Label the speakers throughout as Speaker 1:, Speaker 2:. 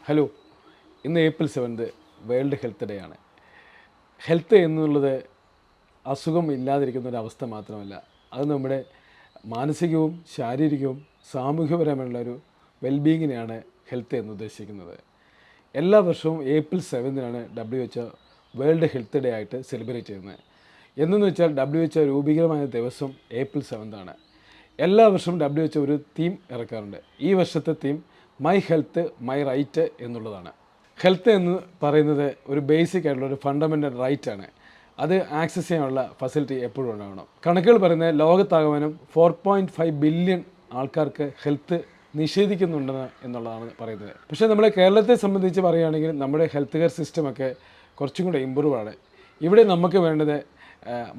Speaker 1: Hello, ഇന്ന് April 7 world health day ആണ്. Health എന്നുള്ളത് അസുഖം ഇല്ലാതിരിക്കുന്ന ഒരു അവസ്ഥ മാത്രമല്ല, അത് നമ്മുടെ മാനസികവും ശാരീരികവും സാമൂഹ്യപരമായുള്ള ഒരു വെൽബീയിങ്ങിനെയാണ് ഹെൽത്ത് എന്ന് ഉദ്ദേശിക്കുന്നത്. എല്ലാ വർഷവും April 7 WHO world health day ആയിട്ട് സെലിബ്രേറ്റ് ചെയ്യുന്നത്. എന്നു വെച്ചാൽ WHO രൂപീകരമായ ദിവസം ഏപ്രിൽ 7 ആണ്. എല്ലാ വർഷവും WHO ഒരു തീം ഇറക്കാറുണ്ട്. ഈ വർഷത്തെ theme my health my right എന്നുള്ളതാണ്. ഹെൽത്ത് എന്ന് പറയുന്നത് ഒരു ബേസിക് ആയിട്ടുള്ള ഒരു ഫണ്ടമെൻ്റൽ റൈറ്റ് ആണ്. അത് ആക്സസ് ചെയ്യാനുള്ള ഫെസിലിറ്റി എപ്പോഴും ഉണ്ടാവണം. കണക്കുകൾ പറയുന്നത് ലോകത്താകമാനം 4.5 ബില്യൺ ആൾക്കാർക്ക് ഹെൽത്ത് നിഷേധിക്കുന്നുണ്ടെന്ന് എന്നുള്ളതാണ് പറയുന്നത്. പക്ഷേ നമ്മുടെ കേരളത്തെ സംബന്ധിച്ച് പറയുകയാണെങ്കിൽ നമ്മുടെ ഹെൽത്ത് കെയർ സിസ്റ്റമൊക്കെ കുറച്ചും കൂടെ ഇമ്പ്രൂവ് ആണ്. ഇവിടെ നമുക്ക് വേണ്ടത്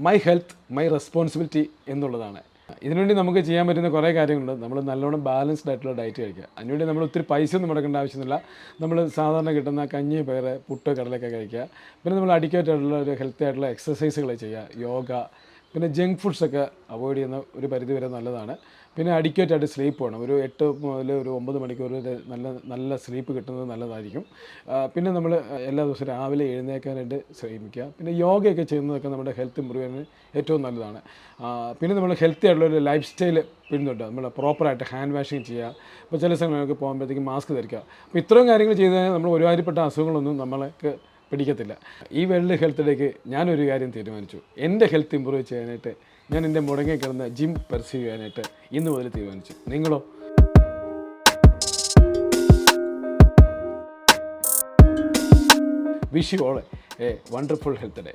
Speaker 1: മൈ ഹെൽത്ത് മൈ റെസ്പോൺസിബിലിറ്റി എന്നുള്ളതാണ്. ഇതിനുവേണ്ടി നമുക്ക് ചെയ്യാൻ പറ്റുന്ന കുറേ കാര്യങ്ങളുണ്ട്. നമ്മൾ നല്ലോണം ബാലൻസ്ഡ് ആയിട്ടുള്ള ഡയറ്റ് കഴിക്കുക. അതിനുവേണ്ടി നമ്മൾ ഒത്തിരി പൈസ ഒന്നും മുടക്കേണ്ട ആവശ്യമില്ല. നമ്മൾ സാധാരണ കിട്ടുന്ന കഞ്ഞി, പയറ്, പുട്ട്, കടലൊക്കെ കഴിക്കുക. പിന്നെ നമ്മൾ അഡിക്വേറ്റ് ആയിട്ടുള്ള ഒരു ഹെൽത്തി ആയിട്ടുള്ള എക്സസൈസുകൾ ചെയ്യുക, യോഗ. പിന്നെ ജങ്ക് ഫുഡ്സൊക്കെ അവോയ്ഡ് ചെയ്യുന്ന ഒരു പരിധി വരെ നല്ലതാണ്. പിന്നെ അഡിക്വേറ്റ് ആയിട്ട് സ്ലീപ്പ് വേണം. ഒരു 8 മുതൽ ഒരു 9 മണിക്കൂർ നല്ല സ്ലീപ്പ് കിട്ടുന്നത് നല്ലതായിരിക്കും. പിന്നെ നമ്മൾ എല്ലാ ദിവസവും രാവിലെ എഴുന്നേൽക്കാനായിട്ട് ശ്രമിക്കുക. പിന്നെ യോഗയൊക്കെ ചെയ്യുന്നതൊക്കെ നമ്മുടെ ഹെൽത്ത് ഇമ്പ്രൂവ് ചെയ്യാൻ ഏറ്റവും നല്ലതാണ്. പിന്നെ നമ്മൾ ഹെൽത്തി ആയിട്ടുള്ളൊരു ലൈഫ് സ്റ്റൈൽ പിന്തുടരുക. നമ്മൾ പ്രോപ്പറായിട്ട് ഹാൻഡ് വാഷിങ് ചെയ്യുക. ഇപ്പോൾ ചില സമയമൊക്കെ പോകുമ്പോഴത്തേക്കും മാസ്ക് ധരിക്കുക. അപ്പോൾ ഇത്രയും കാര്യങ്ങൾ ചെയ്ത് കഴിഞ്ഞാൽ നമ്മൾ ഒരുമാതിരിപ്പെട്ട അസുഖങ്ങളൊന്നും നമ്മൾക്ക് പിടിക്കത്തില്ല. ഈ വേൾഡ് ഹെൽത്ത് ഡേക്ക് ഞാനൊരു കാര്യം തീരുമാനിച്ചു. എൻ്റെ ഹെൽത്ത് ഇമ്പ്രൂവ് ചെയ്യാനായിട്ട് ഞാൻ എൻ്റെ മുടങ്ങി കിടന്ന ജിം പെർസ്യൂ ചെയ്യാനായിട്ട് ഇന്ന് മുതൽ തീരുമാനിച്ചു. നിങ്ങളോ? Wish you all A wonderful health day.